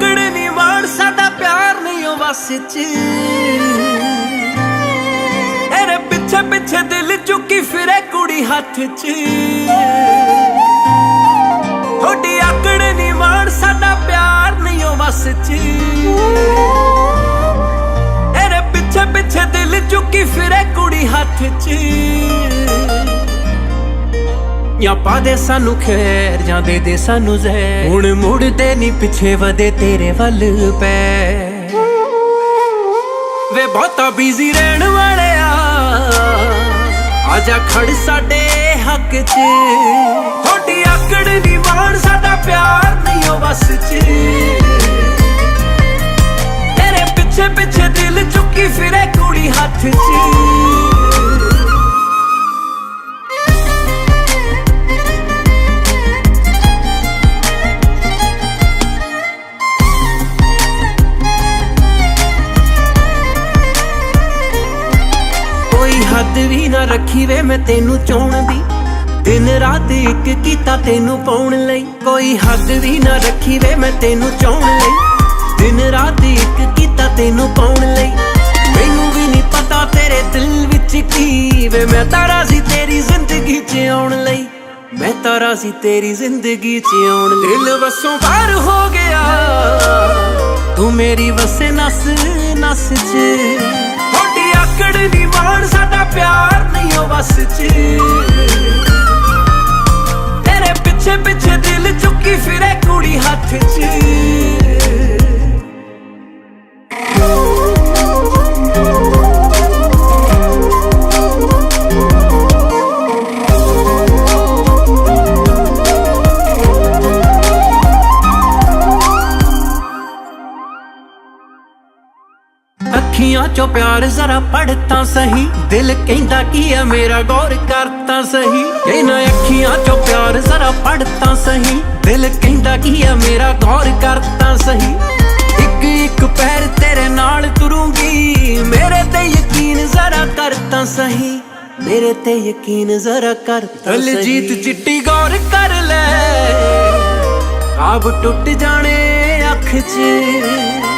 आकड़ नी माण साडा प्यार नहीं ओ बस च तेरे पिछे पिछे दिल चुकी फिरे कुड़ी हाथ च थोड़ी आकड़ नी माण साडा प्यार नहीं ओ बस च तेरे पिछे पिछे दिल चुकी फिरे कुड़ी हाथ च या पा दे सानू खैर या दे दे सानू जहर हुण मुड़दे नी पिछे वदे तेरे वल पै वे बहुता बिजी रहन वाले आजा खड़ साडे हक च थोड़ी आकड़ नी माण साडा प्यार नहीं ओ बस च तेरे पिछे पिछे दिल चुकी फिरे कुड़ी हाथ च हद भी ना रखी वे मैं तेनू चाहण दी दिन रात एक कीता तेनू पाउण लई कोई हद भी ना रखी वे मैं तेनू चाहण लई दिन रात एक कीता तेनू पाउण लई मैनू भी नहीं पता तेरे दिल विच की वे मैं तारा सी तेरी जिंदगी च आउण लई मैं तारा सी तेरी जिंदगी च आउण लई दिल वसों बाहर हो गया तू मेरी वसे नस नस च आकड़ नी माण साडा प्यार नहीं ओ बस च तेरे पिछे पिछे दिल चुकी फिरे कुड़ी हाथ च अखियां चो प्यार जरा पढ़ता सही दिल कहंदा की है मेरा गौर करता सही इन्हां अखियां चो प्यार जरा पढ़ता सही दिल कहंदा की है मेरा गौर करता सही एक एक पैर तेरे नाल तुरूंगी मेरे ते यकीन जरा करता सही मेरे ते यकीन जरा करता सही दलजीत चिट्टी गौर कर ले ख्वाब टुट जाने अख च